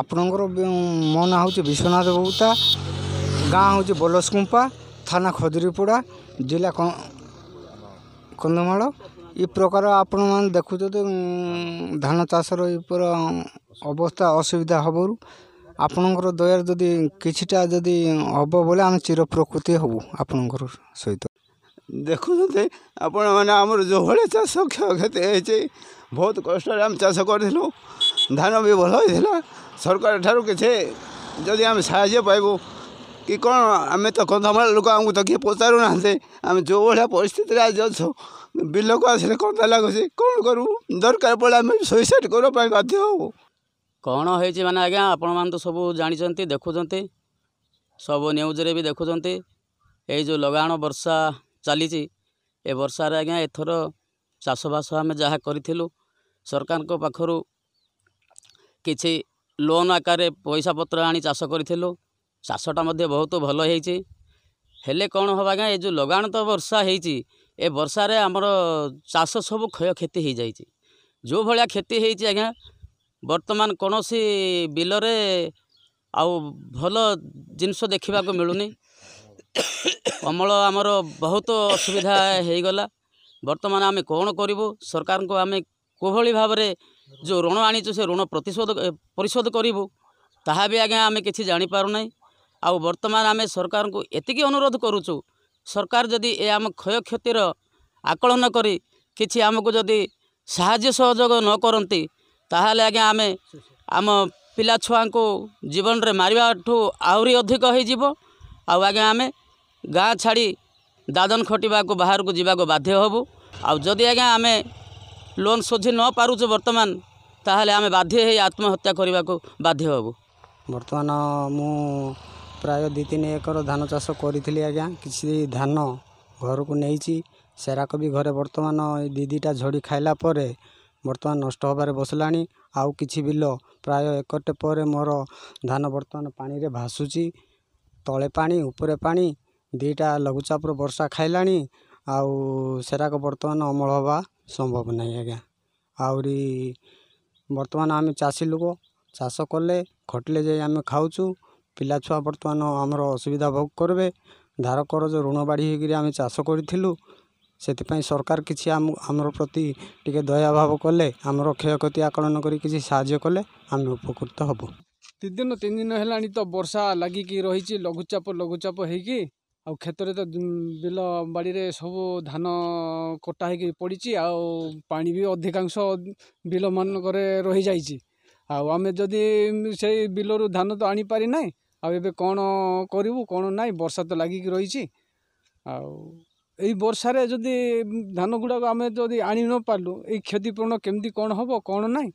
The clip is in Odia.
ଆପଣଙ୍କର ମୋ ନାଁ ହେଉଛି ବିଶ୍ୱନାଥ ବଉତା, ଗାଁ ହେଉଛି ବଲସକୁମ୍ପା, ଥାନା ଖଜୁରୀପଡ଼ା, ଜିଲ୍ଲା କନ୍ଧମାଳ। ଏ ପ୍ରକାର ଆପଣମାନେ ଦେଖୁଛନ୍ତି ଧାନ ଚାଷର ଏପରି ଅବସ୍ଥା ଅସୁବିଧା ହେବାରୁ ଆପଣଙ୍କର ଦୟାରେ ଯଦି କିଛିଟା ଯଦି ହେବ ବୋଲେ ଆମେ ଚିରପ୍ରକୃତି ହେବୁ ଆପଣଙ୍କର ସହିତ। ଦେଖୁଛନ୍ତି ଆପଣମାନେ ଆମର ଯେଉଁଭଳିଆ ଚାଷ କ୍ଷୟକ୍ଷତି ହେଇଛି, ବହୁତ କଷ୍ଟରେ ଆମେ ଚାଷ କରିଥିଲୁ, ଧାନ ବି ଭଲ ହେଇଥିଲା। ସରକାର ଠାରୁ କିଛି ଯଦି ଆମେ ସାହାଯ୍ୟ ପାଇବୁ କି କ'ଣ, ଆମେ ତ କନ୍ଧମାଳ ଲୋକ, ଆମକୁ ତ କିଏ ପଚାରୁନାହାନ୍ତି। ଆମେ ଯେଉଁଭଳିଆ ପରିସ୍ଥିତିରେ ଆଜି ଅଛୁ, ବିଲକୁ ଆସିଲେ କଣ୍ଟା ଲାଗୁଛି, କ'ଣ କରିବୁ? ଦରକାର ପଡ଼ିଲେ ଆମେ ସୁଇସାଇଡ଼୍ କରିବା ପାଇଁ ବାଧ୍ୟ ହେବୁ। କ'ଣ ହେଇଛି ମାନେ ଆଜ୍ଞା, ଆପଣମାନେ ତ ସବୁ ଜାଣିଛନ୍ତି, ଦେଖୁଛନ୍ତି, ସବୁ ନ୍ୟୁଜ୍ରେ ବି ଦେଖୁଛନ୍ତି। ଏଇ ଯେଉଁ ଲଗାଣ ବର୍ଷା ଚାଲିଛି, ଏ ବର୍ଷାରେ ଆଜ୍ଞା ଏଥର ଚାଷବାସ ଆମେ ଯାହା କରିଥିଲୁ, ସରକାରଙ୍କ ପାଖରୁ କିଛି ଲୋନ୍ ଆକାରରେ ପଇସା ପତ୍ର ଆଣି ଚାଷ କରିଥିଲୁ। ଚାଷଟା ମଧ୍ୟ ବହୁତ ଭଲ ହେଇଛି। ହେଲେ କ'ଣ ହେବ ଆଜ୍ଞା, ଏ ଯେଉଁ ଲଗାଣ ତ ବର୍ଷା ହେଇଛି, ଏ ବର୍ଷାରେ ଆମର ଚାଷ ସବୁ କ୍ଷୟକ୍ଷତି ହେଇଯାଇଛି। ଯେଉଁ ଭଳିଆ କ୍ଷତି ହେଇଛି ଆଜ୍ଞା, ବର୍ତ୍ତମାନ କୌଣସି ବିଲରେ ଆଉ ଭଲ ଜିନିଷ ଦେଖିବାକୁ ମିଳୁନି। ଅମଳ ଆମର ବହୁତ ଅସୁବିଧା ହେଇଗଲା। ବର୍ତ୍ତମାନ ଆମେ କ'ଣ କରିବୁ? ସରକାରଙ୍କୁ ଆମେ କେଉଁଭଳି ଭାବରେ ଯେଉଁ ଋଣ ଆଣିଛୁ ସେ ଋଣ ପରିଶୋଧ କରିବୁ, ତାହା ବି ଆଜ୍ଞା ଆମେ କିଛି ଜାଣିପାରୁନାହିଁ। ଆଉ ବର୍ତ୍ତମାନ ଆମେ ସରକାରଙ୍କୁ ଏତିକି ଅନୁରୋଧ କରୁଛୁ, ସରକାର ଯଦି ଏ ଆମ କ୍ଷୟକ୍ଷତିର ଆକଳନ କରି କିଛି ଆମକୁ ଯଦି ସାହାଯ୍ୟ ସହଯୋଗ ନ କରନ୍ତି, ତାହେଲେ ଆଜ୍ଞା ଆମେ ଆମ ପିଲାଛୁଆଙ୍କୁ ଜୀବନରେ ମାରିବାଠୁ ଆହୁରି ଅଧିକ ହେଇଯିବ। ଆଉ ଆଜ୍ଞା ଆମେ ଗାଁ ଛାଡ଼ି ଦାଦନ ଖଟିବାକୁ ବାହାରକୁ ଯିବାକୁ ବାଧ୍ୟ ହେବୁ। ଆଉ ଯଦି ଆଜ୍ଞା ଆମେ ଲୋନ୍ ଶୁଝି ନ ପାରୁଛୁ ବର୍ତ୍ତମାନ, ତାହେଲେ ଆମେ ବାଧ୍ୟ ହେଇ ଆତ୍ମହତ୍ୟା କରିବାକୁ ବାଧ୍ୟ ହେବୁ। ବର୍ତ୍ତମାନ ମୁଁ ପ୍ରାୟ 2-3 ଏକର ଧାନ ଚାଷ କରିଥିଲି ଆଜ୍ଞା। କିଛି ଧାନ ଘରକୁ ନେଇଛି, ସେରାକ ବି ଘରେ ବର୍ତ୍ତମାନ ଏଇ 2ଟା ଝଡ଼ି ଖାଇଲା ପରେ ବର୍ତ୍ତମାନ ନଷ୍ଟ ହେବାରେ ବସିଲାଣି। ଆଉ କିଛି ବିଲ ପ୍ରାୟ ଏକରଟେ ପରେ ମୋର ଧାନ ବର୍ତ୍ତମାନ ପାଣିରେ ଭାସୁଛି। ତଳେ ପାଣି, ଉପରେ ପାଣି, 2ଟା ଲଘୁଚାପର ବର୍ଷା ଖାଇଲାଣି। ଆଉ ସେରାକ ବର୍ତ୍ତମାନ ଅମଳ ହେବା ସମ୍ଭବ ନାହିଁ ଆଜ୍ଞା। ଆହୁରି ବର୍ତ୍ତମାନ ଆମେ ଚାଷୀ ଲୋକ, ଚାଷ କଲେ ଖଟିଲେ ଯାଇ ଆମେ ଖାଉଛୁ। ପିଲାଛୁଆ ବର୍ତ୍ତମାନ ଆମର ଅସୁବିଧା ଭୋଗ କରିବେ। ଧାର କରଜ ଋଣ ବାଢ଼ି ହେଇକରି ଆମେ ଚାଷ କରିଥିଲୁ। ସେଥିପାଇଁ ସରକାର କିଛି ଆମର ପ୍ରତି ଟିକେ ଦୟାଭାବ କଲେ, ଆମର କ୍ଷୟକ୍ଷତି ଆକଳନ କରି କିଛି ସାହାଯ୍ୟ କଲେ ଆମେ ଉପକୃତ ହେବୁ। 3 ଦିନ ହେଲାଣି ତ ବର୍ଷା ଲାଗିକି ରହିଛି, ଲଘୁଚାପ ହେଇକି। ଆଉ କ୍ଷେତରେ ତ ବିଲ ବାଡ଼ିରେ ସବୁ ଧାନ କଟା ହେଇକି ପଡ଼ିଛି। ଆଉ ପାଣି ବି ଅଧିକାଂଶ ବିଲମାନଙ୍କରେ ରହିଯାଇଛି। ଆଉ ଆମେ ଯଦି ସେଇ ବିଲରୁ ଧାନ ତ ଆଣିପାରି ନାହିଁ। ଆଉ ଏବେ କ'ଣ କରିବୁ, କ'ଣ ନାହିଁ, ବର୍ଷା ତ ଲାଗିକି ରହିଛି। ଆଉ ଏଇ ବର୍ଷାରେ ଯଦି ଧାନ ଗୁଡ଼ାକ ଆମେ ଯଦି ଆଣି ନ ପାରିଲୁ, ଏଇ କ୍ଷତିପୂରଣ କେମିତି କ'ଣ ହେବ, କ'ଣ ନାହିଁ,